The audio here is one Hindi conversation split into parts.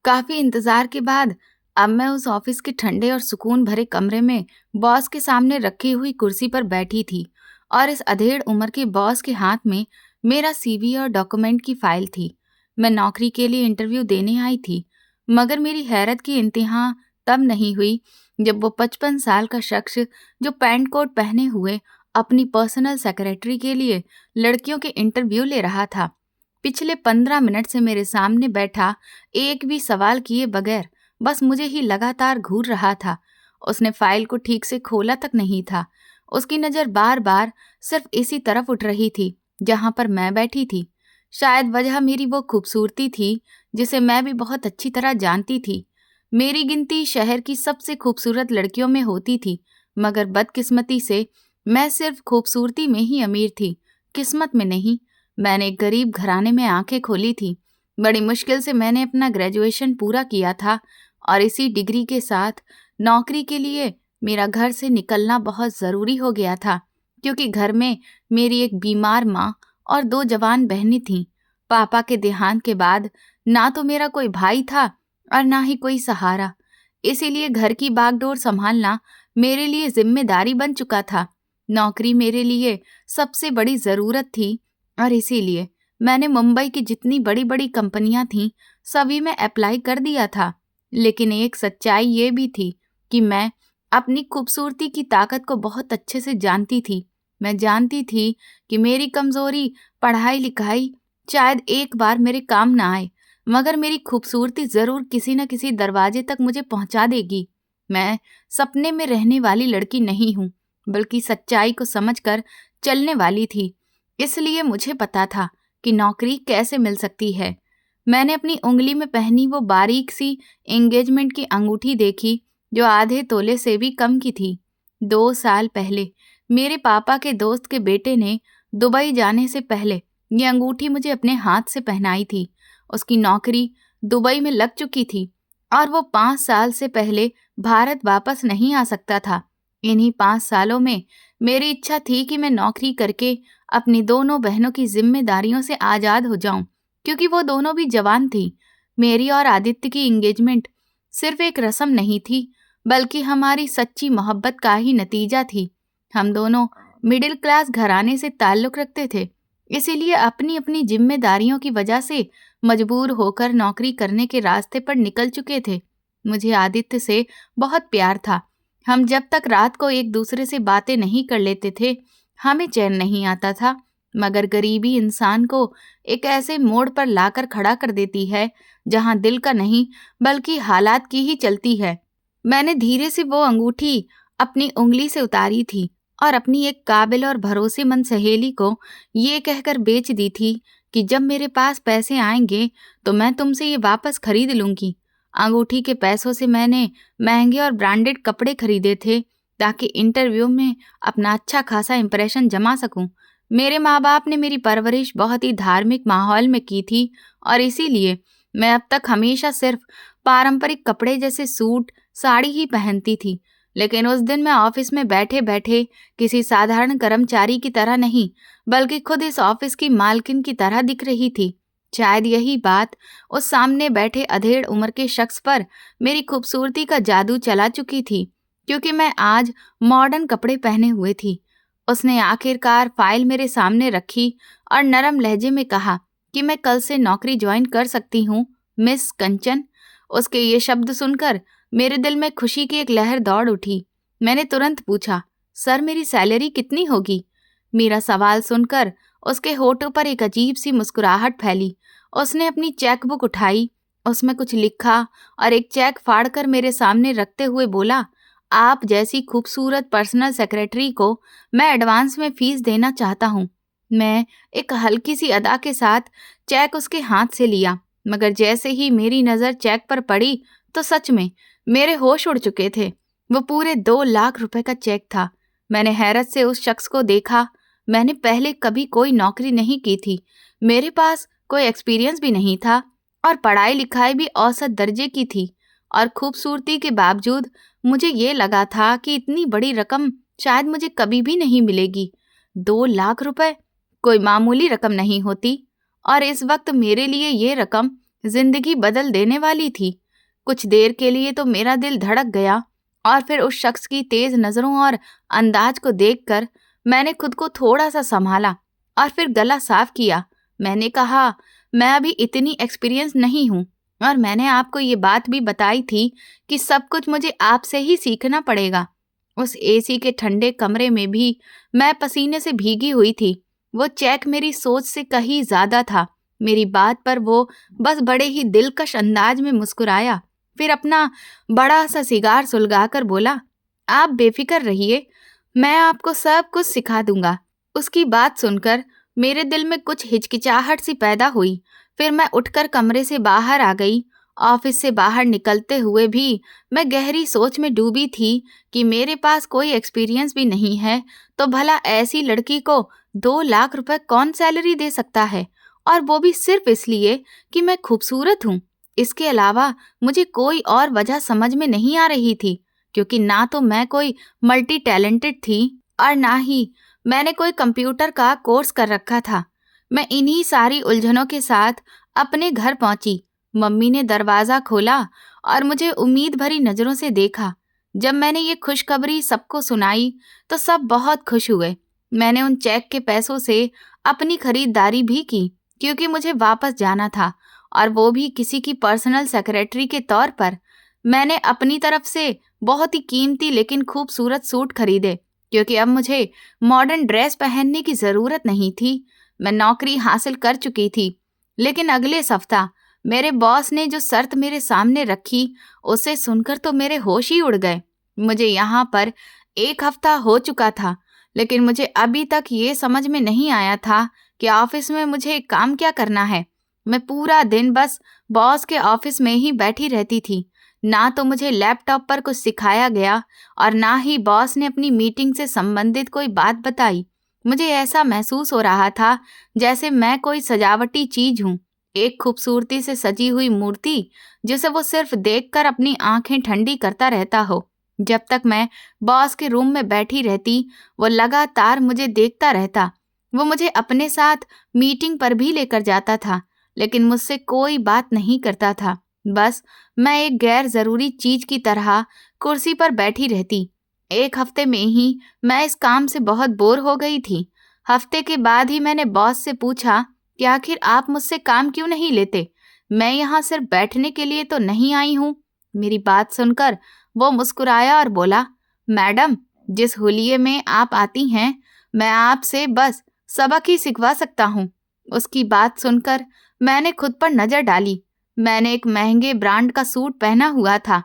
काफी इंतजार के बाद अब मैं उस ऑफिस के ठंडे और सुकून भरे कमरे में बॉस के सामने रखी हुई कुर्सी पर बैठी थी और इस अधेड़ उम्र के बॉस के हाथ में मेरा सीवी और डॉक्यूमेंट की फाइल थी। मैं नौकरी के लिए इंटरव्यू देने आई थी, मगर मेरी हैरत की इंतहा तब नहीं हुई जब वो 55 साल का शख्स जो पैंट कोट पहने हुए अपनी पर्सनल सेक्रेटरी के लिए लड़कियों के इंटरव्यू ले रहा था। पिछले 15 मिनट से मेरे सामने बैठा एक भी सवाल किए बगैर बस मुझे ही लगातार घूर रहा था। उसने फाइल को ठीक से खोला तक नहीं था। उसकी नजर बार बार सिर्फ इसी तरफ उठ रही थी जहां पर मैं बैठी थी। शायद वजह मेरी वो खूबसूरती थी जिसे मैं भी बहुत अच्छी तरह जानती थी। मेरी गिनती शहर की सबसे खूबसूरत लड़कियों में होती थी, मगर बदकिस्मती से मैं सिर्फ खूबसूरती में ही अमीर थी, किस्मत में नहीं। मैंने एक गरीब घराने में आंखें खोली थी। बड़ी मुश्किल से मैंने अपना ग्रेजुएशन पूरा किया था और इसी डिग्री के साथ नौकरी के लिए मेरा घर से निकलना बहुत ज़रूरी हो गया था, क्योंकि घर में मेरी एक बीमार माँ और 2 जवान बहनें थीं। पापा के देहांत के बाद ना तो मेरा कोई भाई था और ना ही कोई सहारा। इसीलिए घर की बागडोर संभालना मेरे लिए जिम्मेदारी बन चुका था। नौकरी मेरे लिए सबसे बड़ी ज़रूरत थी और इसीलिए मैंने मुंबई की जितनी बड़ी बड़ी कंपनियां थीं सभी में अप्लाई कर दिया था। लेकिन एक सच्चाई ये भी थी कि मैं अपनी खूबसूरती की ताकत को बहुत अच्छे से जानती थी। मैं जानती थी कि मेरी कमजोरी पढ़ाई लिखाई शायद एक बार मेरे काम ना आए, मगर मेरी खूबसूरती जरूर किसी न किसी दरवाजे तक मुझे पहुंचा देगी। मैं सपने में रहने वाली लड़की नहीं हूं, बल्कि सच्चाई को समझकर चलने वाली थी। इसलिए मुझे पता था कि नौकरी कैसे मिल सकती है। मैंने अपनी उंगली में पहनी वो बारीक सी एंगेजमेंट की अंगूठी देखी जो आधे तोले से भी कम की थी। 2 साल पहले मेरे पापा के दोस्त के बेटे ने दुबई जाने से पहले ये अंगूठी मुझे अपने हाथ से पहनाई थी। उसकी नौकरी दुबई में लग चुकी थी और वो 5 साल से पहले भारत वापस नहीं आ सकता था। इन्हीं 5 सालों में मेरी इच्छा थी कि मैं नौकरी करके अपनी दोनों बहनों की जिम्मेदारियों से आजाद हो जाऊं, क्योंकि वो दोनों भी जवान थी। मेरी और आदित्य की एंगेजमेंट सिर्फ एक रस्म नहीं थी, बल्कि हमारी सच्ची मोहब्बत का ही नतीजा थी। हम दोनों मिडिल क्लास घराने से ताल्लुक रखते थे, इसीलिए अपनी अपनी जिम्मेदारियों की वजह से मजबूर होकर नौकरी करने के रास्ते पर निकल चुके थे। मुझे आदित्य से बहुत प्यार था। हम जब तक रात को एक दूसरे से बातें नहीं कर लेते थे, हमें चैन नहीं आता था। मगर गरीबी इंसान को एक ऐसे मोड़ पर लाकर खड़ा कर देती है जहां दिल का नहीं बल्कि हालात की ही चलती है। मैंने धीरे से वो अंगूठी अपनी उंगली से उतारी थी और अपनी एक काबिल और भरोसेमंद सहेली को ये कहकर बेच दी थी कि जब मेरे पास पैसे आएंगे तो मैं तुमसे ये वापस खरीद लूंगी। अंगूठी के पैसों से मैंने महंगे और ब्रांडेड कपड़े खरीदे थे ताकि इंटरव्यू में अपना अच्छा खासा इंप्रेशन जमा सकूं। मेरे माँ बाप ने मेरी परवरिश बहुत ही धार्मिक माहौल में की थी और इसीलिए मैं अब तक हमेशा सिर्फ पारंपरिक कपड़े जैसे सूट साड़ी ही पहनती थी। लेकिन उस दिन मैं ऑफिस में बैठे बैठे किसी साधारण कर्मचारी की तरह नहीं, बल्कि खुद इस ऑफिस की मालकिन की तरह दिख रही थी। शायद यही बात उस सामने बैठे अधेड़ उम्र के शख्स पर मेरी खूबसूरती का जादू चला चुकी थी, क्योंकि मैं आज मॉडर्न कपड़े पहने हुए थी। उसने आखिरकार फाइल मेरे सामने रखी और नरम लहजे में कहा कि मैं कल से नौकरी ज्वाइन कर सकती हूँ, मिस कंचन। उसके ये शब्द सुनकर मेरे दिल में खुशी की एक लहर दौड़ उठी। मैंने तुरंत पूछा, सर मेरी सैलरी कितनी होगी? मेरा सवाल सुनकर उसके होठों पर एक अजीब सी मुस्कुराहट फैली। उसने अपनी चेकबुक उठाई, उसमें कुछ लिखा और एक चेक फाड़कर मेरे सामने रखते हुए बोला, आप जैसी खूबसूरत पर्सनल सेक्रेटरी को मैं एडवांस में फीस देना चाहता हूँ। मैं एक हल्की सी अदा के साथ चेक उसके हाथ से लिया, मगर जैसे ही मेरी नज़र चेक पर पड़ी तो सच में मेरे होश उड़ चुके थे। वो पूरे 2 लाख रुपए का चेक था। मैंने हैरत से उस शख्स को देखा। मैंने पहले कभी कोई नौकरी नहीं की थी, मेरे पास कोई एक्सपीरियंस भी नहीं था और पढ़ाई लिखाई भी औसत दर्जे की थी, और खूबसूरती के बावजूद मुझे ये लगा था कि इतनी बड़ी रकम शायद मुझे कभी भी नहीं मिलेगी। 2 लाख रुपए कोई मामूली रकम नहीं होती, और इस वक्त मेरे लिए ये रकम जिंदगी बदल देने वाली थी। कुछ देर के लिए तो मेरा दिल धड़क गया और फिर उस शख्स की तेज नजरों और अंदाज को देखकर मैंने खुद को थोड़ा सा संभाला और फिर गला साफ किया। मैंने कहा, मैं अभी इतनी एक्सपीरियंस नहीं हूँ और मैंने आपको ये बात भी बताई थी कि सब कुछ मुझे आपसे ही सीखना पड़ेगा। उस एसी के ठंडे कमरे में भी मैं पसीने से भीगी हुई थी। वो चेक मेरी सोच से कहीं ज्यादा था। मेरी बात पर वो बस बड़े ही दिलकश अंदाज में मुस्कुराया, फिर अपना बड़ा सा सिगार सुलगाकर बोला, आप बेफिक्र रहिए, मैं आपको सब कुछ सिखा दूंगा। उसकी बात सुनकर मेरे दिल में कुछ हिचकिचाहट सी पैदा हुई। फिर मैं उठकर कमरे से बाहर आ गई। ऑफिस से बाहर निकलते हुए भी मैं गहरी सोच में डूबी थी कि मेरे पास कोई एक्सपीरियंस भी नहीं है तो भला ऐसी लड़की को 2 लाख रुपए कौन सैलरी दे सकता है, और वो भी सिर्फ इसलिए कि मैं खूबसूरत हूँ। इसके अलावा मुझे कोई और वजह समझ में नहीं आ रही थी, क्योंकि ना तो मैं कोई मल्टी टैलेंटेड थी और ना ही मैंने कोई कंप्यूटर का कोर्स कर रखा था। मैं इन्हीं सारी उलझनों के साथ अपने घर पहुंची। मम्मी ने दरवाजा खोला और मुझे उम्मीद भरी नजरों से देखा। जब मैंने ये खुशखबरी सबको सुनाई तो सब बहुत खुश हुए। मैंने उन चेक के पैसों से अपनी खरीदारी भी की, क्योंकि मुझे वापस जाना था, और वो भी किसी की पर्सनल सेक्रेटरी के तौर पर। मैंने अपनी तरफ से बहुत ही कीमती लेकिन खूबसूरत सूट खरीदे, क्योंकि अब मुझे मॉडर्न ड्रेस पहनने की जरूरत नहीं थी। मैं नौकरी हासिल कर चुकी थी। लेकिन अगले सप्ताह मेरे बॉस ने जो शर्त मेरे सामने रखी, उसे सुनकर तो मेरे होश ही उड़ गए। मुझे यहाँ पर 1 हफ्ता हो चुका था, लेकिन मुझे अभी तक ये समझ में नहीं आया था कि ऑफिस में मुझे काम क्या करना है। मैं पूरा दिन बस बॉस के ऑफिस में ही बैठी रहती थी। ना तो मुझे लैपटॉप पर कुछ सिखाया गया और ना ही बॉस ने अपनी मीटिंग से संबंधित कोई बात बताई। मुझे ऐसा महसूस हो रहा था जैसे मैं कोई सजावटी चीज हूँ, एक खूबसूरती से सजी हुई मूर्ति जिसे वो सिर्फ देखकर अपनी आंखें ठंडी करता रहता हो। जब तक मैं बॉस के रूम में बैठी रहती, वो लगातार मुझे देखता रहता। वो मुझे अपने साथ मीटिंग पर भी लेकर जाता था, लेकिन मुझसे कोई बात नहीं करता था। बस मैं एक गैर जरूरी चीज की तरह कुर्सी पर बैठी रहती। 1 हफ्ते में ही मैं इस काम से बहुत बोर हो गई थी। हफ्ते के बाद ही मैंने बॉस से पूछा कि आखिर आप मुझसे काम क्यों नहीं लेते? मैं यहाँ सिर्फ बैठने के लिए तो नहीं आई हूँ। मेरी बात सुनकर वो मुस्कुराया और बोला, मैडम, जिस हुलिये में आप आती हैं, मैं आपसे बस सबक ही सिखवा सकता हूँ। उसकी बात सुनकर मैंने खुद पर नजर डाली। मैंने एक महंगे ब्रांड का सूट पहना हुआ था।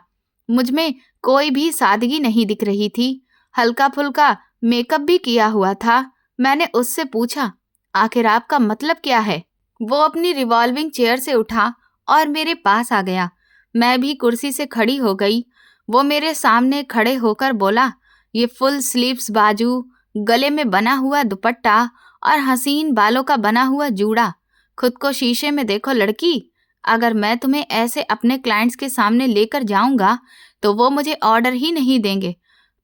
मुझ में कोई भी सादगी नहीं दिख रही थी। हल्का फुल्का मेकअप भी किया हुआ था। मैंने उससे पूछा, आखिर आपका मतलब क्या है? वो अपनी रिवॉल्विंग चेयर से उठा और मेरे पास आ गया। मैं भी कुर्सी से खड़ी हो गई। वो मेरे सामने खड़े होकर बोला, ये फुल स्लीव्स बाजू, गले में बना हुआ दुपट्टा और हसीन बालों का बना हुआ जूड़ा। खुद को शीशे में देखो लड़की। अगर मैं तुम्हें ऐसे अपने क्लाइंट्स के सामने लेकर जाऊंगा तो वो मुझे ऑर्डर ही नहीं देंगे।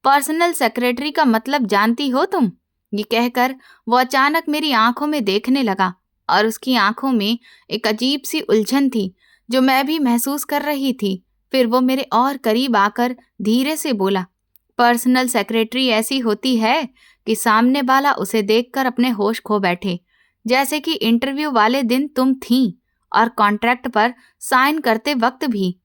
पर्सनल सेक्रेटरी का मतलब जानती हो तुम? ये कहकर वो अचानक मेरी आंखों में देखने लगा और उसकी आंखों में एक अजीब सी उलझन थी जो मैं भी महसूस कर रही थी। फिर वो मेरे और करीब आकर धीरे से बोला, पर्सनल सेक्रेटरी ऐसी होती है कि सामने वाला उसे देखकर अपने होश खो बैठे, जैसे कि इंटरव्यू वाले दिन तुम थीं और कॉन्ट्रैक्ट पर साइन करते वक्त भी।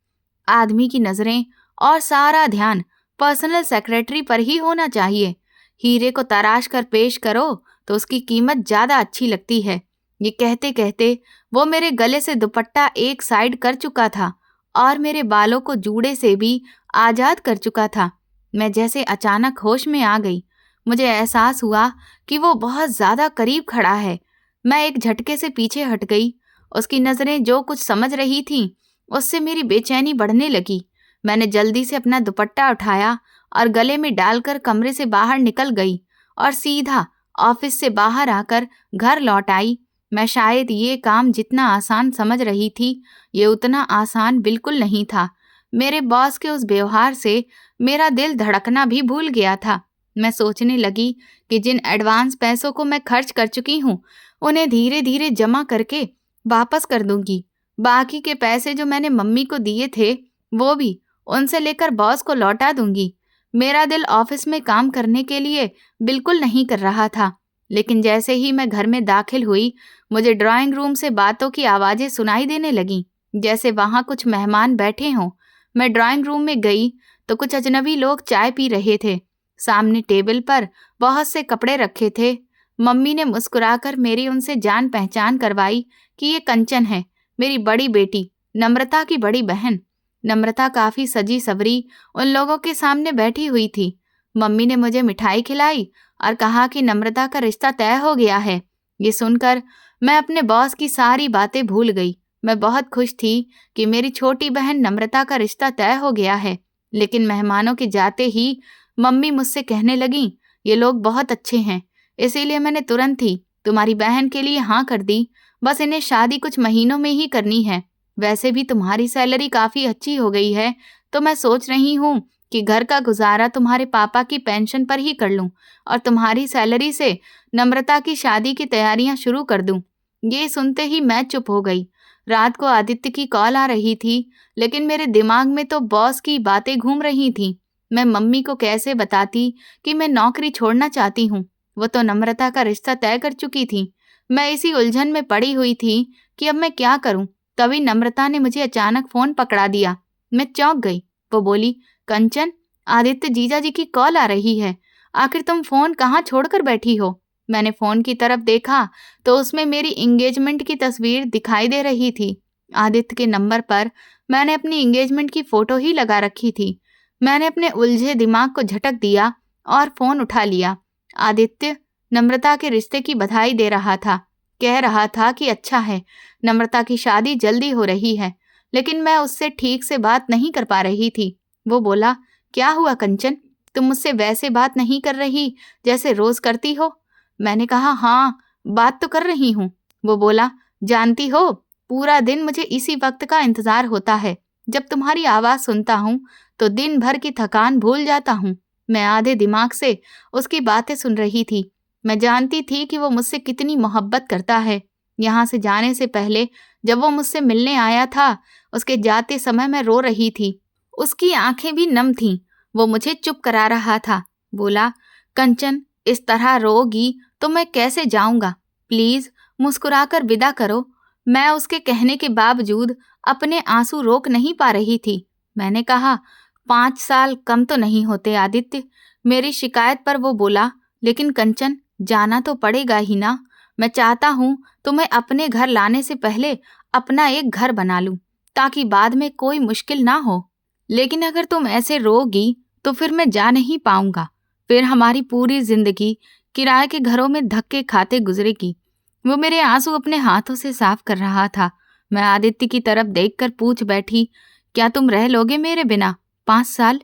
आदमी की नजरें और सारा ध्यान पर्सनल सेक्रेटरी पर ही होना चाहिए। हीरे को तराश कर पेश करो तो उसकी कीमत ज्यादा अच्छी लगती है। ये कहते कहते वो मेरे गले से दुपट्टा एक साइड कर चुका था और मेरे बालों को जूड़े से भी आजाद कर चुका था। मैं जैसे अचानक होश में आ गई। मुझे एहसास हुआ कि वो बहुत ज्यादा करीब खड़ा है। मैं एक झटके से पीछे हट गई। उसकी नजरें जो कुछ समझ रही थीं, उससे मेरी बेचैनी बढ़ने लगी। मैंने जल्दी से अपना दुपट्टा उठाया और गले में डालकर कमरे से बाहर निकल गई और सीधा ऑफिस से बाहर आकर घर लौट आई। मैं शायद ये काम जितना आसान समझ रही थी, ये उतना आसान बिल्कुल नहीं था। मेरे बॉस के उस व्यवहार से मेरा दिल धड़कना भी भूल गया था। मैं सोचने लगी कि जिन एडवांस पैसों को मैं खर्च कर चुकी हूँ, उन्हें धीरे धीरे जमा करके वापस कर दूंगी। बाकी के पैसे जो मैंने मम्मी को दिए थे, वो भी उनसे लेकर बॉस को लौटा दूंगी। मेरा दिल ऑफिस में काम करने के लिए बिल्कुल नहीं कर रहा था। लेकिन जैसे ही मैं घर में दाखिल हुई, मुझे ड्राइंग रूम से बातों की आवाजें सुनाई देने लगीं, जैसे वहां कुछ मेहमान बैठे हों। मैं ड्राइंग रूम में गई तो कुछ अजनबी लोग चाय पी रहे थे। सामने टेबल पर बहुत से कपड़े रखे थे। मम्मी ने मुस्कुराकर मेरी उनसे जान पहचान करवाई कि ये कंचन है, मेरी बड़ी बेटी, नम्रता की बड़ी बहन। नम्रता काफी सजी सवरी उन लोगों के सामने बैठी हुई थी। मम्मी ने मुझे मिठाई खिलाई और कहा कि नम्रता का रिश्ता तय हो गया है। ये सुनकर मैं अपने बॉस की सारी बातें भूल गई। मैं बहुत खुश थी कि मेरी छोटी बहन नम्रता का रिश्ता तय हो गया है। लेकिन मेहमानों के जाते ही मम्मी मुझसे कहने लगी, ये लोग बहुत अच्छे हैं, इसीलिए मैंने तुरंत ही तुम्हारी बहन के लिए हाँ कर दी। बस इन्हें शादी कुछ महीनों में ही करनी है। वैसे भी तुम्हारी सैलरी काफी अच्छी हो गई है, तो मैं सोच रही हूँ कि घर का गुजारा तुम्हारे पापा की पेंशन पर ही कर लूं और तुम्हारी सैलरी से नम्रता की शादी की तैयारियां शुरू कर दूं। ये सुनते ही मैं चुप हो गई। रात को आदित्य की कॉल आ रही थी, लेकिन मेरे दिमाग में तो बॉस की बातें घूम रही थीं। मैं मम्मी को कैसे बताती कि मैं नौकरी छोड़ना चाहती हूँ। वो तो नम्रता का रिश्ता तय कर चुकी थी। मैं इसी उलझन में पड़ी हुई थी कि अब मैं क्या करूं। तभी नम्रता ने मुझे अचानक फोन पकड़ा दिया। मैं चौंक गई। वो बोली, कंचन, आदित्य जीजा जी की कॉल आ रही है। आखिर तुम फोन कहाँ छोड़कर बैठी हो? मैंने फोन की तरफ देखा तो उसमें मेरी एंगेजमेंट की तस्वीर दिखाई दे रही थी। आदित्य के नंबर पर मैंने अपनी एंगेजमेंट की फोटो ही लगा रखी थी। मैंने अपने उलझे दिमाग को झटक दिया और फोन उठा लिया। आदित्य नम्रता के रिश्ते की बधाई दे रहा था। कह रहा था कि अच्छा है, नम्रता की शादी जल्दी हो रही है। लेकिन मैं उससे ठीक से बात नहीं कर पा रही थी। वो बोला, क्या हुआ कंचन, तुम मुझसे वैसे बात नहीं कर रही जैसे रोज करती हो? मैंने कहा, हाँ, बात तो कर रही हूँ। वो बोला, जानती हो, पूरा दिन मुझे इसी वक्त का इंतजार होता है। जब तुम्हारी आवाज सुनता हूँ तो दिन भर की थकान भूल जाता हूँ। मैं आधे दिमाग से उसकी बातें सुन रही थी। मैं जानती थी कि वो मुझसे कितनी मोहब्बत करता है। यहाँ से जाने से पहले जब वो मुझसे मिलने आया था, उसके जाते समय मैं रो रही थी। उसकी आंखें भी नम थीं। वो मुझे चुप करा रहा था। बोला, कंचन, इस तरह रोगी तो मैं कैसे जाऊंगा? प्लीज मुस्कुराकर विदा करो। मैं उसके कहने के बावजूद अपने आंसू रोक नहीं पा रही थी। मैंने कहा, 5 साल कम तो नहीं होते आदित्य। मेरी शिकायत पर वो बोला, लेकिन कंचन, जाना तो पड़ेगा ही ना। मैं चाहता हूँ तुम्हें अपने घर लाने से पहले अपना एक घर बना लूं, ताकि बाद में कोई मुश्किल ना हो। लेकिन अगर तुम ऐसे रोगी तो फिर मैं जा नहीं पाऊंगा। फिर हमारी पूरी जिंदगी किराए के घरों में धक्के खाते गुजरेगी। वो मेरे आंसू अपने हाथों से साफ कर रहा था। मैं आदित्य की तरफ देखकर पूछ बैठी, क्या तुम रह लोगे मेरे बिना 5 साल?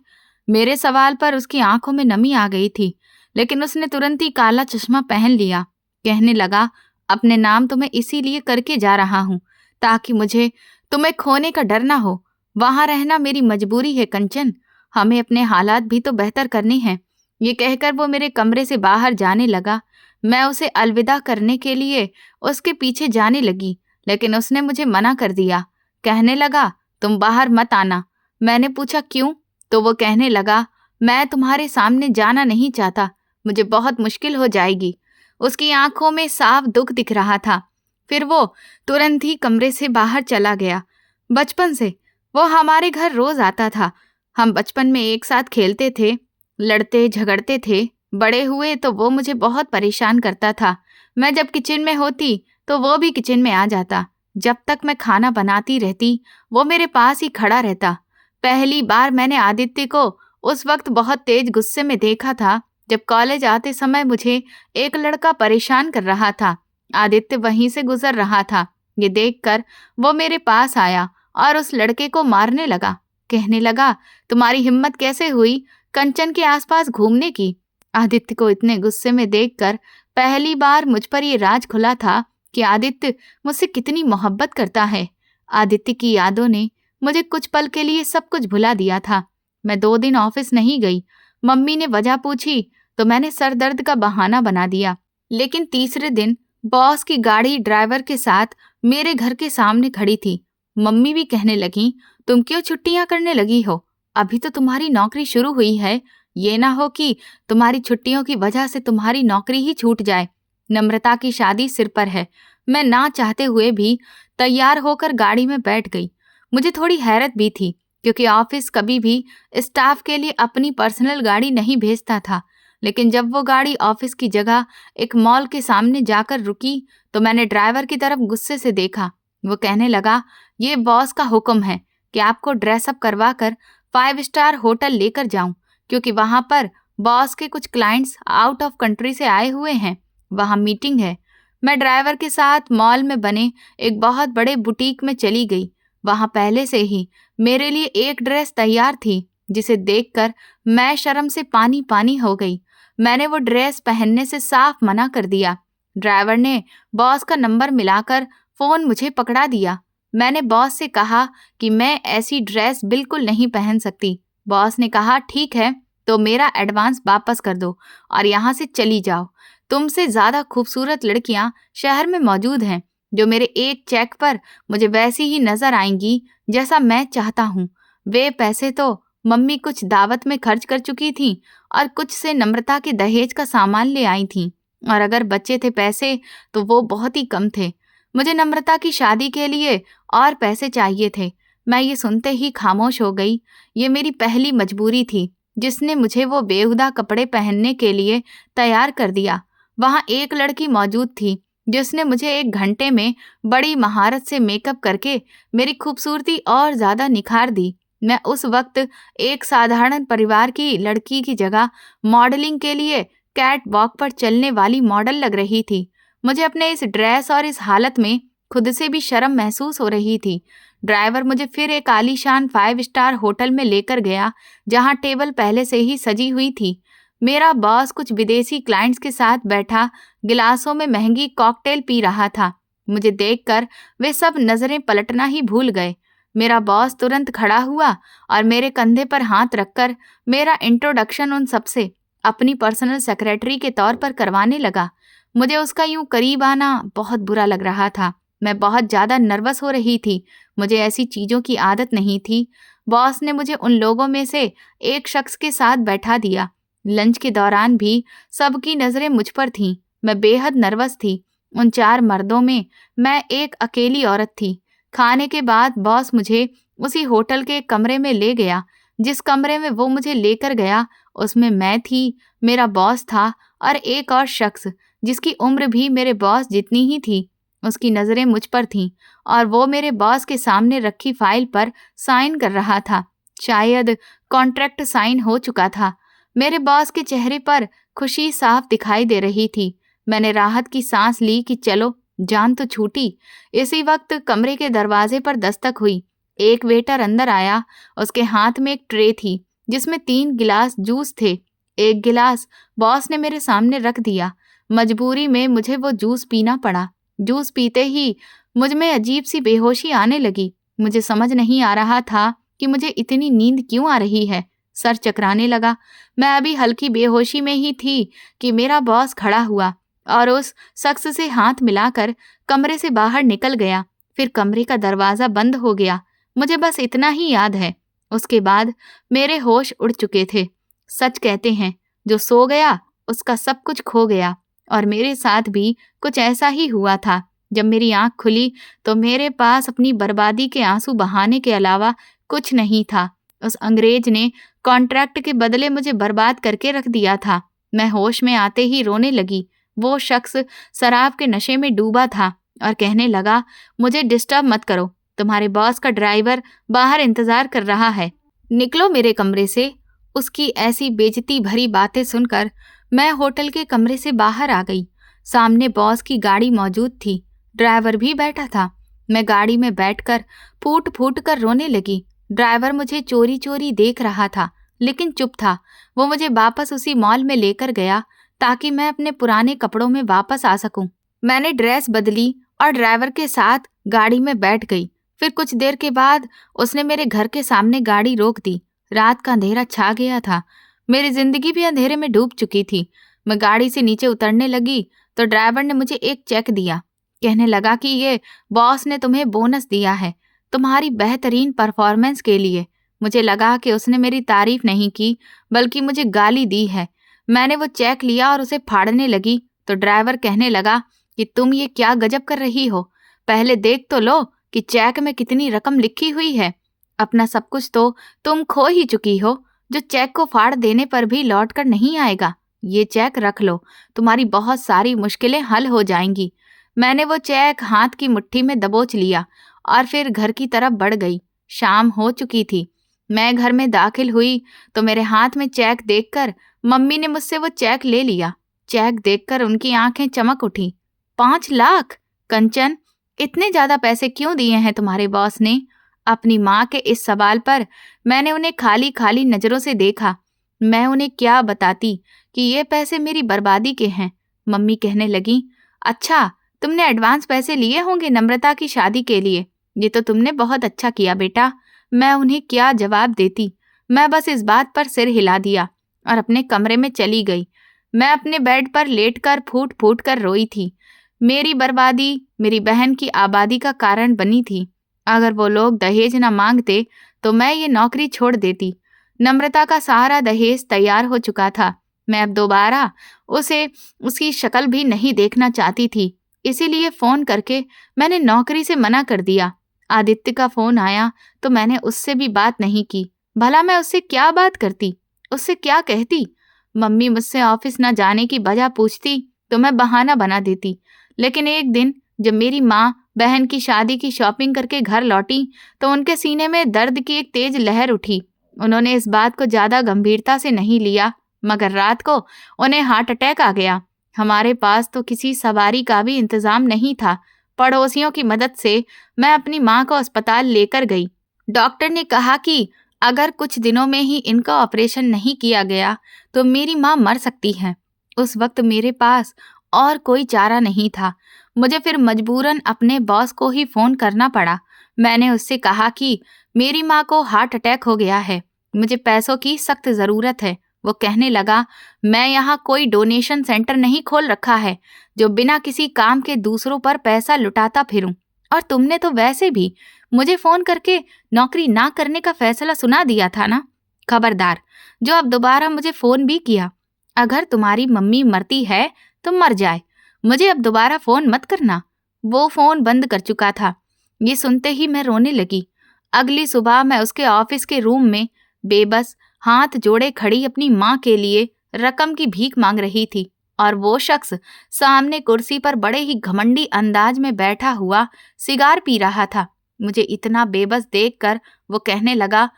मेरे सवाल पर उसकी आंखों में नमी आ गई थी, लेकिन उसने तुरंत ही काला चश्मा पहन लिया। कहने लगा, अपने नाम तो मैं इसीलिए करके जा रहा हूँ ताकि मुझे तुम्हें खोने का डर ना हो। वहां रहना मेरी मजबूरी है कंचन। हमें अपने हालात भी तो बेहतर करने हैं। ये कहकर वो मेरे कमरे से बाहर जाने लगा। मैं उसे अलविदा करने के लिए उसके पीछे जाने लगी, लेकिन उसने मुझे मना कर दिया। कहने लगा, तुम बाहर मत आना। मैंने पूछा, क्यों? तो वो कहने लगा, मैं तुम्हारे सामने जाना नहीं चाहता, मुझे बहुत मुश्किल हो जाएगी। उसकी आंखों में साफ दुख दिख रहा था। फिर वो तुरंत ही कमरे से बाहर चला गया। बचपन से वो हमारे घर रोज आता था। हम बचपन में एक साथ खेलते थे, लड़ते झगड़ते थे। बड़े हुए तो वो मुझे बहुत परेशान करता था। मैं जब किचन में होती तो वो भी किचन में आ जाता। जब तक मैं खाना बनाती रहती वो मेरे पास ही खड़ा रहता। पहली बार मैंने आदित्य को उस वक्त बहुत तेज गुस्से में देखा था जब कॉलेज आते समय मुझे एक लड़का परेशान कर रहा था। आदित्य वहीं से गुजर रहा था। ये देखकर वो मेरे पास आया और उस लड़के को मारने लगा। कहने लगा, तुम्हारी हिम्मत कैसे हुई कंचन के आसपास घूमने की? आदित्य को इतने गुस्से में देखकर पहली बार मुझ पर ये राज खुला था कि आदित्य मुझसे कितनी मोहब्बत करता है। आदित्य की यादों ने मुझे कुछ पल के लिए सब कुछ भुला दिया था। मैं 2 दिन ऑफिस नहीं गई। मम्मी ने वजह पूछी तो मैंने सर दर्द का बहाना बना दिया। लेकिन तीसरे दिन बॉस की गाड़ी ड्राइवर के साथ मेरे घर के सामने खड़ी थी। मम्मी भी कहने लगी, तुम क्यों छुट्टियां करने लगी हो? अभी तो तुम्हारी नौकरी शुरू हुई है। ये ना हो कि तुम्हारी छुट्टियों की वजह से तुम्हारी नौकरी ही छूट जाए। नम्रता की शादी सिर पर है। मैं ना चाहते हुए भी तैयार होकर गाड़ी में बैठ गई। मुझे थोड़ी हैरत भी थी, क्योंकि ऑफिस कभी भी स्टाफ के लिए अपनी पर्सनल गाड़ी नहीं भेजता था। लेकिन जब वो गाड़ी ऑफिस की जगह एक मॉल के सामने जाकर रुकी, तो मैंने ड्राइवर की तरफ गुस्से से देखा। वो कहने लगा, ये बॉस का हुक्म है कि आपको ड्रेसअप करवा कर 5 स्टार होटल लेकर जाऊं, क्योंकि वहां पर बॉस के कुछ क्लाइंट्स आउट ऑफ कंट्री से आए हुए हैं। वहां मीटिंग है। मैं ड्राइवर के साथ मॉल में बने एक बहुत बड़े बुटीक में चली गई। वहां पहले से ही मेरे लिए एक ड्रेस तैयार थी, जिसे देखकर मैं शर्म से पानी पानी हो गई। मैंने वो ड्रेस पहनने से साफ मना कर दिया। ड्राइवर ने बॉस का नंबर मिलाकर फोन मुझे पकड़ा दिया। मैंने बॉस से कहा कि मैं ऐसी ड्रेस बिल्कुल नहीं पहन सकती। बॉस ने कहा, ठीक है, तो मेरा एडवांस वापस कर दो और यहाँ से चली जाओ। तुमसे ज्यादा खूबसूरत लड़कियां शहर में मौजूद हैं, जो मेरे एक चेक पर मुझे वैसी ही नजर आएंगी जैसा मैं चाहता हूँ। वे पैसे तो मम्मी कुछ दावत में खर्च कर चुकी थी और कुछ से नम्रता के दहेज का सामान ले आई थी, और अगर बचे थे पैसे तो वो बहुत ही कम थे। मुझे नम्रता की शादी के लिए और पैसे चाहिए थे। मैं ये सुनते ही खामोश हो गई। ये मेरी पहली मजबूरी थी, जिसने मुझे वो बेहुदा कपड़े पहनने के लिए तैयार कर दिया। वहाँ एक लड़की मौजूद थी, जिसने मुझे 1 घंटे में बड़ी महारत से मेकअप करके मेरी खूबसूरती और ज्यादा निखार दी। मैं उस वक्त एक साधारण परिवार की लड़की की जगह मॉडलिंग के लिए कैट वॉक पर चलने वाली मॉडल लग रही थी। मुझे अपने इस ड्रेस और इस हालत में खुद से भी शर्म महसूस हो रही थी। ड्राइवर मुझे फिर एक आलीशान 5 स्टार होटल में लेकर गया, जहां टेबल पहले से ही सजी हुई थी। मेरा बॉस कुछ विदेशी क्लाइंट्स के साथ बैठा गिलासों में महंगी कॉकटेल पी रहा था। मुझे देखकर वे सब नजरें पलटना ही भूल गए। मेरा बॉस तुरंत खड़ा हुआ और मेरे कंधे पर हाथ रखकर मेरा इंट्रोडक्शन उन सबसे अपनी पर्सनल सेक्रेटरी के तौर पर करवाने लगा। मुझे उसका यूं करीब आना बहुत बुरा लग रहा था। मैं बहुत ज्यादा नर्वस हो रही थी। मुझे ऐसी चीजों की आदत नहीं थी। बॉस ने मुझे उन लोगों में से एक शख्स के साथ बैठा दिया। लंच के दौरान भी सबकी नजरें मुझ पर थीं। मैं बेहद नर्वस थी। उन 4 मर्दों में मैं एक अकेली औरत थी। खाने के बाद बॉस मुझे उसी होटल के कमरे में ले गया। जिस कमरे में वो मुझे लेकर गया, उसमें मैं थी, मेरा बॉस था और एक और शख्स, जिसकी उम्र भी मेरे बॉस जितनी ही थी। उसकी नजरें मुझ पर थीं और वो मेरे बॉस के सामने रखी फाइल पर साइन कर रहा था। शायद कॉन्ट्रैक्ट साइन हो चुका था। मेरे बॉस के चेहरे पर खुशी साफ दिखाई दे रही थी। मैंने राहत की सांस ली कि चलो, जान तो छूटी। इसी वक्त कमरे के दरवाजे पर दस्तक हुई। एक वेटर अंदर आया। उसके हाथ में एक ट्रे थी, जिसमें 3 गिलास जूस थे। एक गिलास बॉस ने मेरे सामने रख दिया। मजबूरी में मुझे वो जूस पीना पड़ा। जूस पीते ही मुझ में अजीब सी बेहोशी आने लगी। मुझे समझ नहीं आ रहा था कि मुझे इतनी नींद क्यों आ रही है। सर चकराने लगा। मैं अभी हल्की बेहोशी में ही थी कि मेरा बॉस खड़ा हुआ और उस शख्स से हाथ मिलाकर कमरे से बाहर निकल गया। फिर कमरे का दरवाजा बंद हो गया। मुझे बस इतना ही याद है। उसके बाद मेरे होश उड़ चुके थे। सच कहते हैं, जो सो गया उसका सब कुछ खो गया, और मेरे साथ भी कुछ ऐसा ही हुआ था। जब मेरी आंख खुली तो मेरे पास अपनी बर्बादी के आंसू बहाने के अलावा कुछ नहीं था। उस अंग्रेज ने कॉन्ट्रैक्ट के बदले मुझे बर्बाद करके रख दिया था। मैं होश में आते ही रोने लगी। वो शख्स शराब के नशे में डूबा था और कहने लगा, मुझे डिस्टर्ब मत करो, तुम्हारे बॉस का ड्राइवर बाहर इंतजार कर रहा है, निकलो मेरे कमरे से। उसकी ऐसी बेइज्जती भरी बातें सुनकर मैं होटल के कमरे से बाहर आ गई। सामने बॉस की गाड़ी मौजूद थी। ड्राइवर भी बैठा था। मैं गाड़ी में बैठकर फूट फूट कर रोने लगी। ड्राइवर मुझे चोरी चोरी देख रहा था, लेकिन चुप था। वो मुझे वापस उसी मॉल में लेकर गया ताकि मैं अपने पुराने कपड़ों में वापस आ सकूं। मैंने ड्रेस बदली और ड्राइवर के साथ गाड़ी में बैठ गई। फिर कुछ देर के बाद उसने मेरे घर के सामने गाड़ी रोक दी। रात का अंधेरा छा गया था। मेरी जिंदगी भी अंधेरे में डूब चुकी थी। मैं गाड़ी से नीचे उतरने लगी तो ड्राइवर ने मुझे एक चेक दिया। कहने लगा कि ये बॉस ने तुम्हें बोनस दिया है। तुम्हारी बेहतरीन परफॉर्मेंस के लिए। मुझे लगा कि उसने मेरी तारीफ नहीं की, बल्कि मुझे गाली दी है। मैंने वो चेक लिया और उसे फाड़ने लगी तो ड्राइवर कहने लगा कि तुम ये क्या गजब कर रही हो, पहले देख तो लो कि चेक में कितनी रकम लिखी हुई है। अपना सब कुछ तो तुम खो ही चुकी हो, जो चेक को फाड़ देने पर भी लौट कर नहीं आएगा। ये चेक रख लो, तुम्हारी बहुत सारी मुश्किलें हल हो जाएंगी। मैंने वो चेक हाथ की मुट्ठी में दबोच लिया और फिर घर की तरफ बढ़ गई। शाम हो चुकी थी। मैं घर में दाखिल हुई तो मेरे हाथ में चेक देखकर मम्मी ने मुझसे वो चेक ले लिया। चेक देखकर उनकी आंखें चमक उठी। 5 लाख! कंचन, इतने ज्यादा पैसे क्यों दिए हैं तुम्हारे बॉस ने? अपनी माँ के इस सवाल पर मैंने उन्हें खाली खाली नजरों से देखा। मैं उन्हें क्या बताती कि ये पैसे मेरी बर्बादी के हैं। मम्मी कहने लगी, अच्छा, तुमने एडवांस पैसे लिए होंगे नम्रता की शादी के लिए। ये तो तुमने बहुत अच्छा किया बेटा। मैं उन्हें क्या जवाब देती। मैं बस इस बात पर सिर हिला दिया और अपने कमरे में चली गई। मैं अपने बेड पर लेटकर फूट फूट कर रोई थी। मेरी बर्बादी मेरी बहन की आबादी का कारण बनी थी। अगर वो लोग दहेज न मांगते तो मैं ये नौकरी छोड़ देती। नम्रता का सारा दहेज तैयार हो चुका था। मैं अब दोबारा उसे उसकी शक्ल भी नहीं देखना चाहती थी। इसीलिए फोन करके मैंने नौकरी से मना कर दिया। आदित्य का फोन आया तो मैंने उससे भी बात नहीं की। भला मैं उससे क्या बात करती, उससे क्या कहती? मम्मी मुझसे ऑफिस न जाने की वजह पूछती तो मैं बहाना बना देती। लेकिन एक दिन जब मेरी माँ बहन की शादी की शॉपिंग करके घर लौटी तो उनके सीने में दर्द की एक तेज लहर उठी। उन्होंने इस बात को ज्यादा गंभीरता से नहीं लिया, मगर रात को उन्हें हार्ट अटैक आ गया। हमारे पास तो किसी सवारी का भी इंतजाम नहीं था। पड़ोसियों की मदद से मैं अपनी माँ को अस्पताल लेकर गई। डॉक्टर ने कहा कि अगर कुछ दिनों में ही इनका ऑपरेशन नहीं किया गया तो मेरी माँ मर सकती है। उस वक्त मेरे पास और कोई चारा नहीं था। मुझे फिर मजबूरन अपने बॉस को ही फोन करना पड़ा। मैंने उससे कहा कि मेरी माँ को हार्ट अटैक हो गया है, मुझे पैसों की सख्त ज़रूरत है। वो कहने लगा, मैं यहाँ कोई डोनेशन सेंटर नहीं खोल रखा है जो बिना किसी काम के दूसरों पर पैसा लुटाता फिरूं। और तुमने तो वैसे भी मुझे फोन करके नौकरी ना करने का फैसला सुना दिया था ना। खबरदार, जो अब दोबारा मुझे फोन भी किया। अगर तुम्हारी मम्मी मरती है तो मर जाए, मुझे अब दोबारा फोन मत करना। वो फोन बंद कर चुका था। ये सुनते ही मैं रोने लगी। अगली सुबह मैं उसके ऑफिस के रूम में बेबस हाथ जोड़े खड़ी अपनी माँ के लिए रकम की भीख मांग रही थी और वो शख्स सामने कुर्सी पर बड़े ही घमंडी अंदाज में बैठा हुआ सिगार पी रहा था। मुझे इतना बेबस देखकर वो कहने लगा,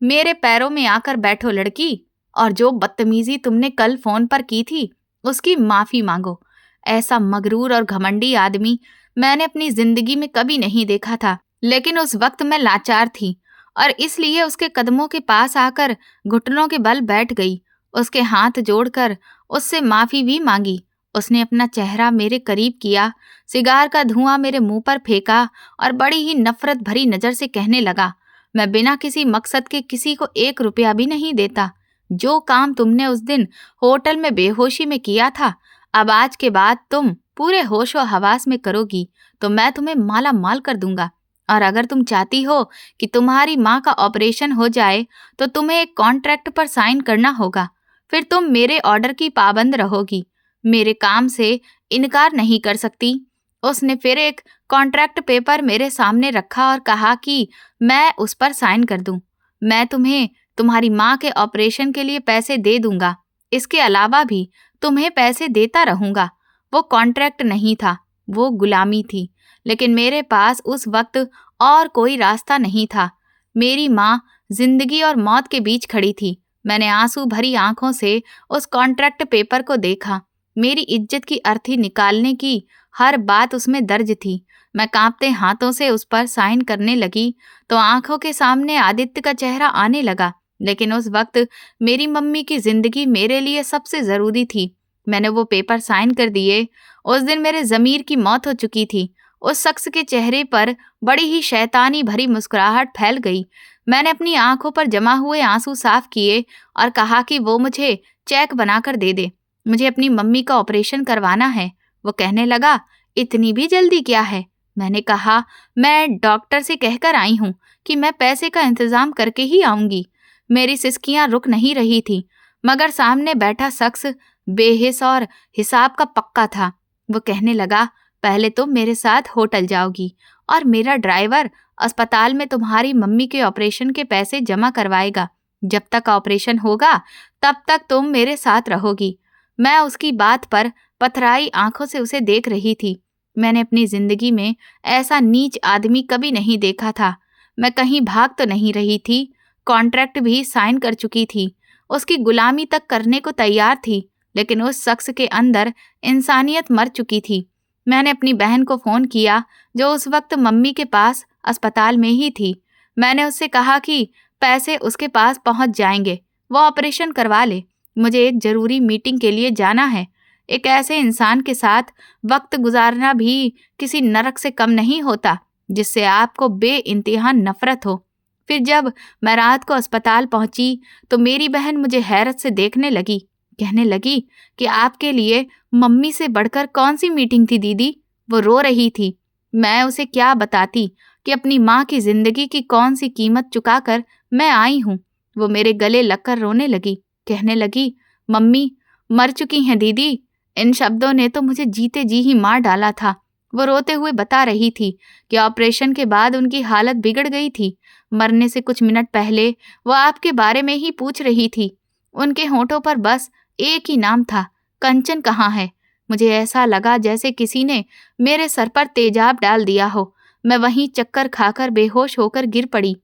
मेरे पैरों में आकर बैठो लड़की, और जो बदतमीजी तुमने कल फोन पर की थी उसकी माफी मांगो। ऐसा मगरूर और घमंडी आदमी मैंने अपनी जिंदगी में कभी नहीं देखा था। लेकिन उस वक्त मैं लाचार थी और इसलिए उसके कदमों के पास आकर घुटनों के बल बैठ गई। उसके हाथ जोड़कर उससे माफी भी मांगी। उसने अपना चेहरा मेरे करीब किया, सिगार का धुआं मेरे मुंह पर फेंका और बड़ी ही नफरत भरी नजर से कहने लगा, मैं बिना किसी मकसद के किसी को 1 रुपया भी नहीं देता। जो काम तुमने उस दिन होटल में बेहोशी में किया था, अब आज के बाद तुम पूरे होशो हवास में करोगी तो मैं तुम्हें माला माल कर दूंगा। और अगर तुम चाहती हो कि तुम्हारी माँ का ऑपरेशन हो जाए तो तुम्हें एक कॉन्ट्रैक्ट पर साइन करना होगा। फिर तुम मेरे ऑर्डर की पाबंद रहोगी, मेरे काम से इनकार नहीं कर सकती। उसने फिर एक कॉन्ट्रैक्ट पेपर मेरे सामने रखा और कहा कि मैं उस पर साइन कर दूं। मैं तुम्हें तुम्हारी माँ के ऑपरेशन के लिए पैसे दे दूंगा। इसके अलावा भी तुम्हें पैसे देता रहूंगा। वो कॉन्ट्रैक्ट नहीं था, वो गुलामी थी। लेकिन मेरे पास उस वक्त और कोई रास्ता नहीं था। मेरी माँ जिंदगी और मौत के बीच खड़ी थी। मैंने आंसू भरी आंखों से उस कॉन्ट्रैक्ट पेपर को देखा। मेरी इज्जत की अर्थी निकालने की हर बात उसमें दर्ज थी। मैं कांपते हाथों से उस पर साइन करने लगी तो आंखों के सामने आदित्य का चेहरा आने लगा। लेकिन उस वक्त मेरी मम्मी की जिंदगी मेरे लिए सबसे जरूरी थी। मैंने वो पेपर साइन कर दिए। उस दिन मेरे ज़मीर की मौत हो चुकी थी। उस शख्स के चेहरे पर बड़ी ही शैतानी भरी मुस्कुराहट फैल गई। मैंने अपनी आंखों पर जमा हुए आंसू साफ किए और कहा कि वो मुझे चेक बनाकर दे दे। मुझे अपनी मम्मी का ऑपरेशन करवाना है। वो कहने लगा, इतनी भी जल्दी क्या है? मैंने कहा, मैं डॉक्टर से कहकर आई हूँ कि मैं पैसे का इंतजाम करके ही आऊंगी। मेरी सिसकियां रुक नहीं रही थी, मगर सामने बैठा शख्स बेहिस और हिसाब का पक्का था। वो कहने लगा, पहले तुम मेरे साथ होटल जाओगी और मेरा ड्राइवर अस्पताल में तुम्हारी मम्मी के ऑपरेशन के पैसे जमा करवाएगा। जब तक ऑपरेशन होगा तब तक तुम मेरे साथ रहोगी। मैं उसकी बात पर पथराई आंखों से उसे देख रही थी। मैंने अपनी जिंदगी में ऐसा नीच आदमी कभी नहीं देखा था। मैं कहीं भाग तो नहीं रही थी, कॉन्ट्रैक्ट भी साइन कर चुकी थी, उसकी गुलामी तक करने को तैयार थी, लेकिन उस शख्स के अंदर इंसानियत मर चुकी थी। मैंने अपनी बहन को फ़ोन किया, जो उस वक्त मम्मी के पास अस्पताल में ही थी। मैंने उससे कहा कि पैसे उसके पास पहुंच जाएंगे, वो ऑपरेशन करवा ले। मुझे एक ज़रूरी मीटिंग के लिए जाना है। एक ऐसे इंसान के साथ वक्त गुजारना भी किसी नरक से कम नहीं होता जिससे आपको बेइंतहा नफरत हो। फिर जब मैं रात को अस्पताल पहुंची तो मेरी बहन मुझे हैरत से देखने लगी। कहने लगी कि आपके लिए मम्मी से बढ़कर कौन सी मीटिंग थी दीदी? वो रो रही थी। मैं उसे क्या बताती कि अपनी माँ की जिंदगी की कौन सी कीमत चुकाकर मैं आई हूँ। वो मेरे गले लगकर रोने लगी। कहने लगी, मम्मी मर चुकी हैं दीदी। इन शब्दों ने तो मुझे जीते जी ही मार डाला था। वो रोते हुए बता रही थी कि ऑपरेशन के बाद उनकी हालत बिगड़ गई थी। मरने से कुछ मिनट पहले वो आपके बारे में ही पूछ रही थी। उनके होठों पर बस एक ही नाम था, कंचन कहाँ है? मुझे ऐसा लगा जैसे किसी ने मेरे सर पर तेजाब डाल दिया हो। मैं वहीं चक्कर खाकर बेहोश होकर गिर पड़ी।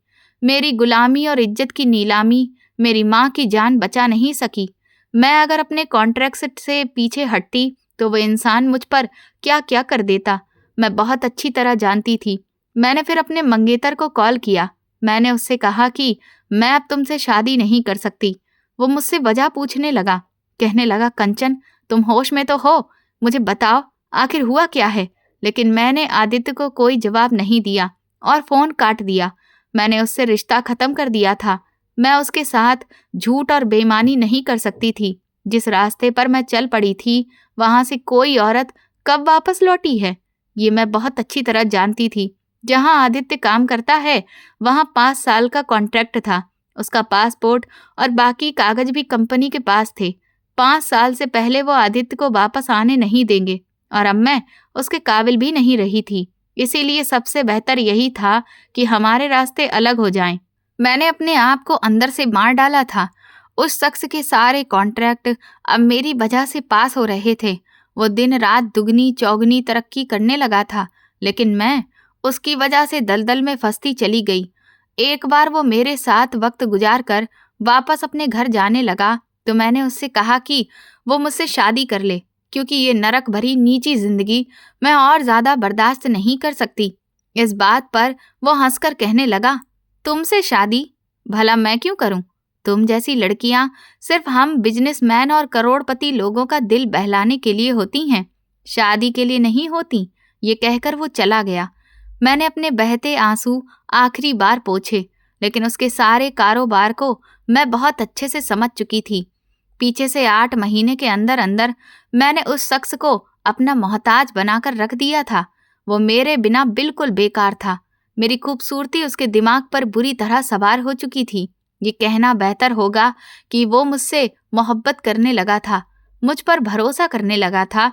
मेरी गुलामी और इज्जत की नीलामी मेरी माँ की जान बचा नहीं सकी। मैं अगर अपने कॉन्ट्रैक्ट से पीछे हटती तो वो इंसान मुझ पर क्या क्या कर देता, मैं बहुत अच्छी तरह जानती थी। मैंने फिर अपने मंगेतर को कॉल किया। मैंने उससे कहा कि मैं अब तुमसे शादी नहीं कर सकती। वो मुझसे वजह पूछने लगा। कहने लगा, कंचन तुम होश में तो हो? मुझे बताओ आखिर हुआ क्या है? लेकिन मैंने आदित्य को कोई जवाब नहीं दिया और फ़ोन काट दिया। मैंने उससे रिश्ता ख़त्म कर दिया था। मैं उसके साथ झूठ और बेईमानी नहीं कर सकती थी। जिस रास्ते पर मैं चल पड़ी थी वहाँ से कोई औरत कब वापस लौटी है ये मैं बहुत अच्छी तरह जानती थी। जहाँ आदित्य काम करता है वहाँ 5 साल का कॉन्ट्रैक्ट था। उसका पासपोर्ट और बाकी कागज भी कंपनी के पास थे। 5 साल से पहले वो आदित्य को वापस आने नहीं देंगे और अब मैं उसके काबिल भी नहीं रही थी। इसीलिए सबसे बेहतर यही था कि हमारे रास्ते अलग हो जाएं। मैंने अपने आप को अंदर से मार डाला था। उस शख्स के सारे कॉन्ट्रैक्ट अब मेरी वजह से पास हो रहे थे। वो दिन रात दुगनी चौगनी तरक्की करने लगा था, लेकिन मैं उसकी वजह से दलदल में फंसती चली गई। एक बार वो मेरे साथ वक्त गुजार कर वापस अपने घर जाने लगा तो मैंने उससे कहा कि वो मुझसे शादी कर ले, क्योंकि ये नरक भरी नीची जिंदगी मैं और ज्यादा बर्दाश्त नहीं कर सकती। इस बात पर वो हंसकर कहने लगा, तुमसे शादी? भला मैं क्यों करूं? तुम जैसी लड़कियां सिर्फ हम बिजनेसमैन और करोड़पति लोगों का दिल बहलाने के लिए होती हैं, शादी के लिए नहीं होती। ये कहकर वो चला गया। मैंने अपने बहते आंसू आखिरी बार पोंछे, लेकिन उसके सारे कारोबार को मैं बहुत अच्छे से समझ चुकी थी। पीछे से 8 महीने के अंदर अंदर मैंने उस शख्स को अपना मोहताज बनाकर रख दिया था। वो मेरे बिना बिल्कुल बेकार था। मेरी खूबसूरती उसके दिमाग पर बुरी तरह सवार हो चुकी थी। ये कहना बेहतर होगा कि वो मुझसे मोहब्बत करने लगा था, मुझ पर भरोसा करने लगा था।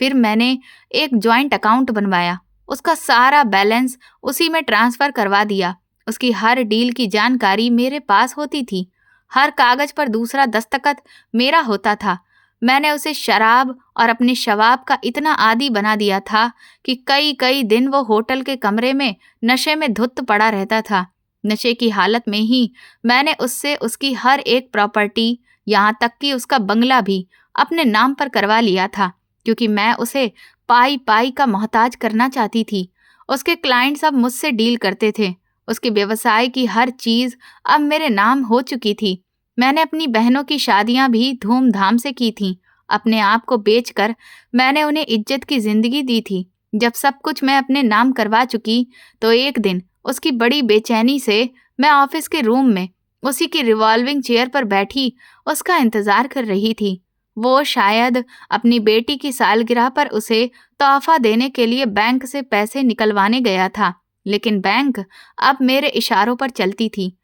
फिर मैंने एक जॉइंट अकाउंट बनवाया, उसका सारा बैलेंस उसी में ट्रांसफ़र करवा दिया। उसकी हर डील की जानकारी मेरे पास होती थी। हर कागज पर दूसरा दस्तखत मेरा होता था। मैंने उसे शराब और अपने शवाब का इतना आदी बना दिया था कि कई कई दिन वो होटल के कमरे में नशे में धुत पड़ा रहता था। नशे की हालत में ही मैंने उससे उसकी हर एक प्रॉपर्टी, यहाँ तक कि उसका बंगला भी अपने नाम पर करवा लिया था, क्योंकि मैं उसे पाई पाई का मोहताज करना चाहती थी। उसके क्लाइंट्स अब मुझसे डील करते थे। उसके व्यवसाय की हर चीज़ अब मेरे नाम हो चुकी थी। मैंने अपनी बहनों की शादियां भी धूमधाम से की थीं। अपने आप को बेचकर मैंने उन्हें इज्जत की जिंदगी दी थी। जब सब कुछ मैं अपने नाम करवा चुकी तो एक दिन उसकी बड़ी बेचैनी से मैं ऑफिस के रूम में उसी की रिवॉल्विंग चेयर पर बैठी उसका इंतजार कर रही थी। वो शायद अपनी बेटी की सालगिरह पर उसे तोहफा देने के लिए बैंक से पैसे निकलवाने गया था, लेकिन बैंक अब मेरे इशारों पर चलती थी।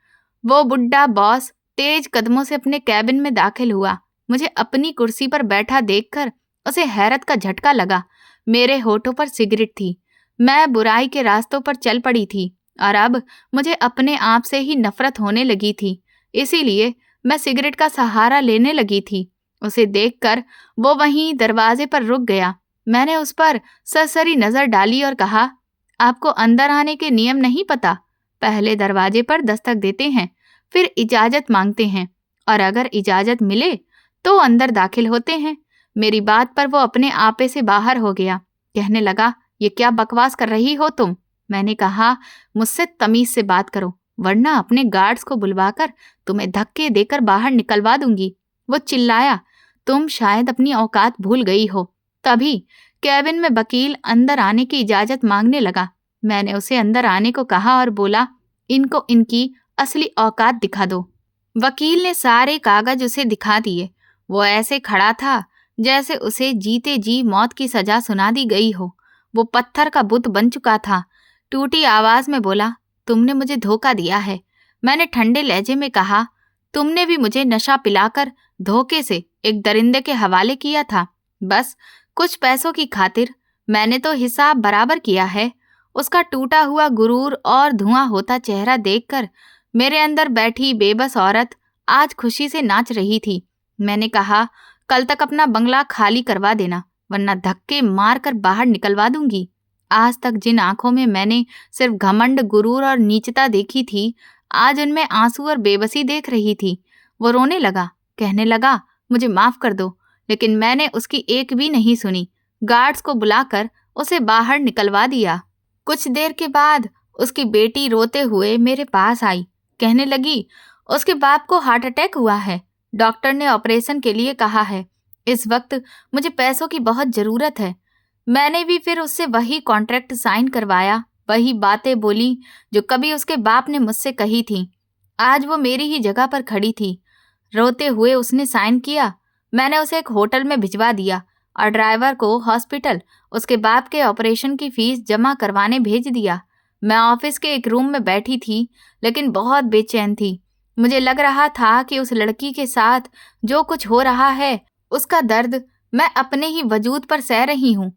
वो बुढ़ा बॉस तेज कदमों से अपने कैबिन में दाखिल हुआ। मुझे अपनी कुर्सी पर बैठा देखकर उसे हैरत का झटका लगा। मेरे होठों पर सिगरेट थी। मैं बुराई के रास्तों पर चल पड़ी थी और अब मुझे अपने आप से ही नफरत होने लगी थी। इसीलिए मैं सिगरेट का सहारा लेने लगी थी। उसे देखकर वो वहीं दरवाजे पर रुक गया। मैंने उस पर सरसरी नजर डाली और कहा, आपको अंदर आने के नियम नहीं पता? पहले दरवाजे पर दस्तक देते हैं, फिर इजाजत मांगते हैं और अगर इजाजत मिले तो अंदर दाखिल होते हैं। मेरी बात पर वो अपने आपे से बाहर हो गया। कहने लगा, ये क्या बकवास कर रही हो तुम? मैंने कहा, मुझसे तमीज से बात करो वरना अपने गार्ड्स को बुलवाकर तुम्हें धक्के देकर बाहर निकलवा दूंगी। वो चिल्लाया, तुम शायद अपनी औकात भूल गई हो। तभी कैबिन में वकील अंदर आने की इजाजत मांगने लगा। मैंने उसे अंदर आने को कहा और बोला, इनको इनकी असली औकात दिखा दो। वकील ने सारे कागज उसे दिखा दिए। वो ऐसे खड़ा था जैसे उसे जीते जी मौत की सजा सुना दी गई हो। वो पत्थर का बुत बन चुका था। टूटी आवाज में बोला, तुमने मुझे धोखा दिया है। मैंने ठंडे लहजे में कहा, तुमने भी मुझे नशा पिलाकर धोखे से एक दरिंदे के हवाले किया था, बस कुछ पैसों की खातिर। मैंने तो हिसाब बराबर किया है। उसका टूटा हुआ गुरूर और धुआं होता चेहरा देखकर मेरे अंदर बैठी बेबस औरत आज खुशी से नाच रही थी। मैंने कहा, कल तक अपना बंगला खाली करवा देना वरना धक्के मार कर बाहर निकलवा दूंगी। आज तक जिन आंखों में मैंने सिर्फ घमंड, गुरूर और नीचता देखी थी, आज उनमें आंसू और बेबसी देख रही थी। वो रोने लगा, कहने लगा, मुझे माफ कर दो, लेकिन मैंने उसकी एक भी नहीं सुनी। गार्ड्स को बुलाकर उसे बाहर निकलवा दिया। कुछ देर के बाद उसकी बेटी रोते हुए मेरे पास आई। कहने लगी, उसके बाप को हार्ट अटैक हुआ है। डॉक्टर ने ऑपरेशन के लिए कहा है। इस वक्त मुझे पैसों की बहुत जरूरत है। मैंने भी फिर उससे वही कॉन्ट्रैक्ट साइन करवाया, वही बातें बोली जो कभी उसके बाप ने मुझसे कही थी। आज वो मेरी ही जगह पर खड़ी थी। रोते हुए उसने साइन किया। मैंने उसे एक होटल में भिजवा दिया और ड्राइवर को हॉस्पिटल उसके बाप के ऑपरेशन की फीस जमा करवाने भेज दिया। मैं ऑफिस के एक रूम में बैठी थी, लेकिन बहुत बेचैन थी। मुझे लग रहा था कि उस लड़की के साथ जो कुछ हो रहा है, उसका दर्द मैं अपने ही वजूद पर सह रही हूँ।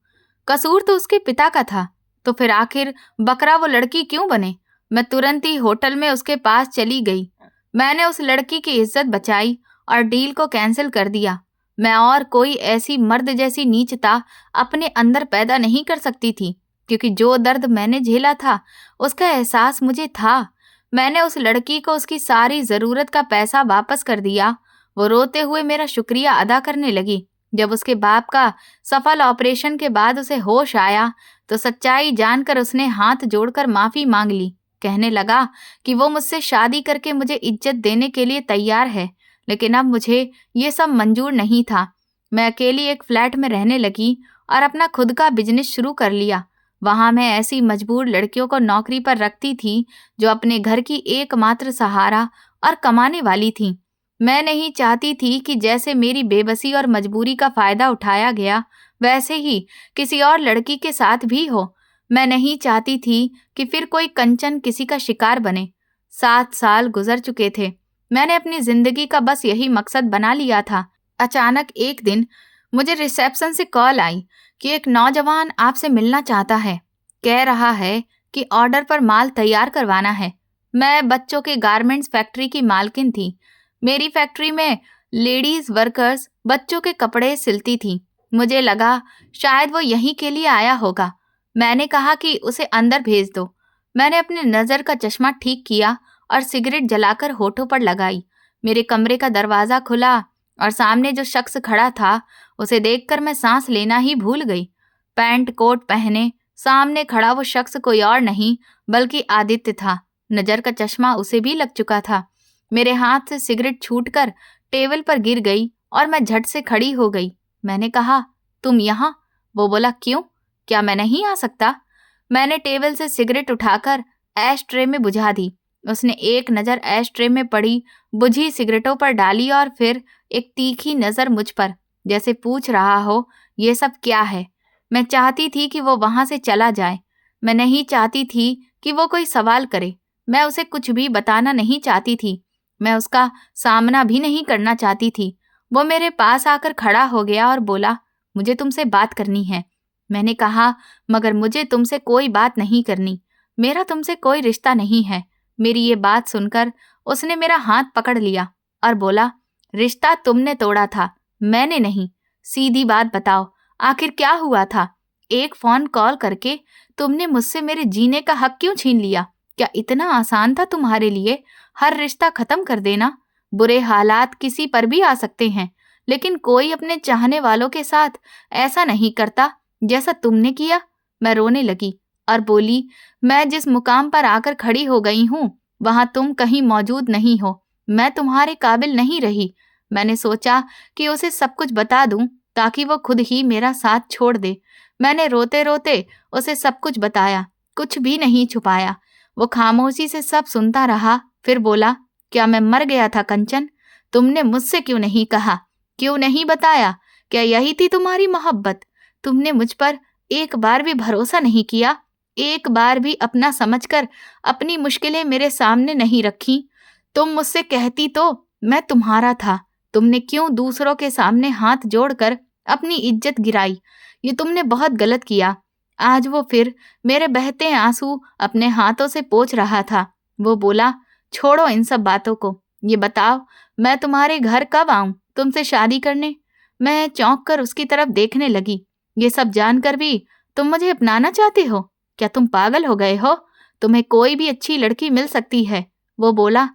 कसूर तो उसके पिता का था, तो फिर आखिर बकरा वो लड़की क्यों बने? मैं तुरंत ही होटल में उसके पास चली गई। मैंने उस लड़की की इज्जत बचाई और डील को कैंसिल कर दिया। मैं और कोई ऐसी मर्द जैसी नीचता अपने अंदर पैदा नहीं कर सकती थी, क्योंकि जो दर्द मैंने झेला था उसका एहसास मुझे था। मैंने उस लड़की को उसकी सारी जरूरत का पैसा वापस कर दिया। वो रोते हुए मेरा शुक्रिया अदा करने लगी। जब उसके बाप का सफल ऑपरेशन के बाद उसे होश आया तो सच्चाई जानकर उसने हाथ जोड़कर माफी मांग ली। कहने लगा कि वो मुझसे शादी करके मुझे इज्जत देने के लिए तैयार है, लेकिन अब मुझे ये सब मंजूर नहीं था। मैं अकेली एक फ्लैट में रहने लगी और अपना खुद का बिजनेस शुरू कर लिया। वहां मैं ऐसी मजबूर लड़कियों को नौकरी पर रखती थी जो अपने घर की एकमात्र सहारा और कमाने वाली थी। मैं नहीं चाहती थी कि जैसे मेरी बेबसी और मजबूरी का फायदा उठाया गया, वैसे ही किसी और लड़की के साथ भी हो। मैं नहीं चाहती थी कि फिर कोई कंचन किसी का शिकार बने। 7 साल गुजर चुके थे। मैंने अपनी जिंदगी का बस यही मकसद बना लिया था। अचानक एक दिन मुझे रिसेप्शन से कॉल आई कि एक नौजवान आपसे मिलना चाहता है। कह रहा है कि ऑर्डर पर माल तैयार करवाना है। मैं बच्चों के गारमेंट्स फैक्ट्री की मालकिन थी। मेरी फैक्ट्री में लेडीज वर्कर्स बच्चों के कपड़े सिलती थी। मुझे लगा शायद वो यहीं के लिए आया होगा। मैंने कहा कि उसे अंदर भेज दो। मैंने अपने नज़र का चश्मा ठीक किया और सिगरेट जलाकर होठों पर लगाई। मेरे कमरे का दरवाज़ा खुला और सामने जो शख्स खड़ा था उसे देखकर मैं सांस लेना ही भूल गई। पैंट कोट पहने सामने खड़ा वो शख्स कोई और नहीं बल्कि आदित्य था। नज़र का चश्मा उसे भी लग चुका था। मेरे हाथ से सिगरेट छूटकर टेबल पर गिर गई और मैं झट से खड़ी हो गई। मैंने कहा, तुम यहाँ? वो बोला, क्यों, क्या मैं नहीं आ सकता? मैंने टेबल से सिगरेट उठाकर ऐश ट्रे में बुझा दी। उसने एक नज़र ऐश ट्रे में पड़ी बुझी सिगरेटों पर डाली और फिर एक तीखी नज़र मुझ पर। जैसे पूछ रहा हो ये सब क्या है। मैं चाहती थी कि वो वहां से चला जाए। मैं नहीं चाहती थी कि वो कोई सवाल करे। मैं उसे कुछ भी बताना नहीं चाहती थी। मैं उसका सामना भी नहीं करना चाहती थी। वो मेरे पास आकर खड़ा हो गया और बोला, मुझे तुमसे बात करनी है। मैंने कहा, मगर मुझे तुमसे कोई बात नहीं करनी। मेरा तुमसे कोई रिश्ता नहीं है। मेरी ये बात सुनकर उसने मेरा हाथ पकड़ लिया और बोला, रिश्ता तुमने तोड़ा था, मैंने नहीं। सीधी बात बताओ, आखिर क्या हुआ था? एक फोन कॉल करके तुमने मुझसे मेरे जीने का हक क्यों छीन लिया? क्या इतना आसान था तुम्हारे लिए हर रिश्ता खत्म कर देना? बुरे हालात किसी पर भी आ सकते हैं, लेकिन कोई अपने चाहने वालों के साथ ऐसा नहीं करता जैसा तुमने किया। मैं रोने लगी और बोली, मैं जिस मुकाम पर आकर खड़ी हो गई हूँ वहां तुम कहीं मौजूद नहीं हो। मैं तुम्हारे काबिल नहीं रही। मैंने सोचा कि उसे सब कुछ बता दूं ताकि वो खुद ही मेरा साथ छोड़ दे। मैंने रोते रोते उसे सब कुछ बताया, कुछ भी नहीं छुपाया। वो खामोशी से सब सुनता रहा, फिर बोला, क्या मैं मर गया था कंचन? तुमने मुझसे क्यों नहीं कहा? क्यों नहीं बताया? क्या यही थी तुम्हारी मोहब्बत? तुमने मुझ पर एक बार भी भरोसा नहीं किया? एक बार भी अपना समझकर अपनी मुश्किलें मेरे सामने नहीं रखी? तुम मुझसे कहती तो मैं तुम्हारा था। तुमने क्यों दूसरों के सामने हाथ जोड़कर अपनी इज्जत गिराई? ये तुमने बहुत गलत किया। आज वो फिर मेरे बहते आंसू अपने हाथों से पोंछ रहा था। वो बोला, छोड़ो इन सब बातों को। ये बताओ, मैं तुम्हारे घर कब आऊं तुमसे शादी करने? मैं चौंक कर उसकी तरफ देखने लगी। ये सब जानकर भी तुम मुझे अपनाना चाहते हो? क्या तुम पागल हो गए हो? तुम्हें कोई भी अच्छी लड़की मिल सकती है। वो बोला,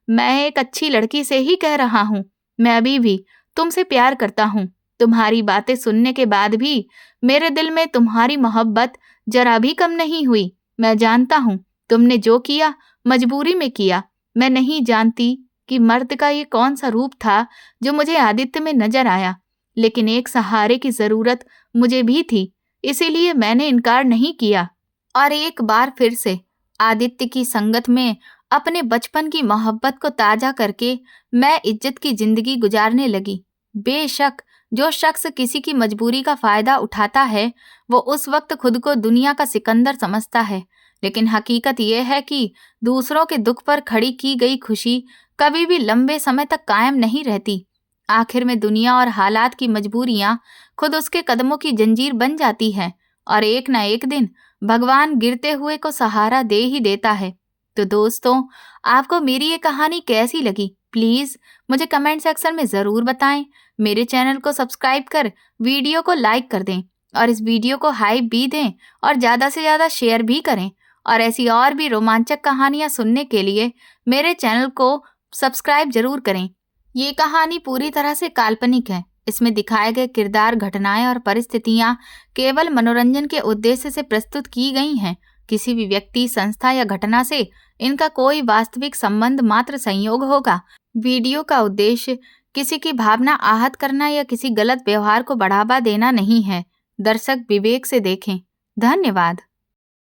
मैं एक अच्छी लड़की से ही कह रहा हूँ। मैं अभी भी तुमसे प्यार करता हूँ। तुम्हारी बातें सुनने के बाद भी मेरे दिल में तुम्हारी मोहब्बत जरा भी कम नहीं हुई। मैं जानता हूँ तुमने जो किया मजबूरी में किया। मैं नहीं जानती कि मर्द का ये कौन सा रूप था जो मुझे आदित्य में नजर आया, लेकिन एक सहारे की जरूरत मुझे भी थी, इसीलिए मैंने इनकार नहीं किया और एक बार फिर से आदित्य की संगत में अपने बचपन की मोहब्बत को ताजा करके मैं इज्जत की जिंदगी गुजारने लगी। बेशक जो शख्स किसी की मजबूरी का फायदा उठाता है वो उस वक्त खुद को दुनिया का सिकंदर समझता है, लेकिन हकीकत यह है कि दूसरों के दुख पर खड़ी की गई खुशी कभी भी लंबे समय तक कायम नहीं रहती। आखिर में दुनिया और हालात की मजबूरियां खुद उसके कदमों की जंजीर बन जाती है और एक न एक दिन भगवान गिरते हुए को सहारा दे ही देता है। तो दोस्तों, आपको मेरी ये कहानी कैसी लगी? प्लीज मुझे कमेंट सेक्शन में जरूर बताएं। मेरे चैनल को सब्सक्राइब कर वीडियो को लाइक कर दें और इस वीडियो को हाइप भी दें और ज्यादा से ज्यादा शेयर भी करें। और ऐसी और भी रोमांचक कहानियां सुनने के लिए मेरे चैनल को सब्सक्राइब जरूर करें। ये कहानी पूरी तरह से काल्पनिक है। इसमें दिखाए गए किरदार, घटनाएं और परिस्थितियां केवल मनोरंजन के उद्देश्य से प्रस्तुत की गई हैं। किसी भी व्यक्ति, संस्था या घटना से इनका कोई वास्तविक संबंध मात्र संयोग होगा। वीडियो का उद्देश्य किसी की भावना आहत करना या किसी गलत व्यवहार को बढ़ावा देना नहीं है। दर्शक विवेक से देखें। धन्यवाद।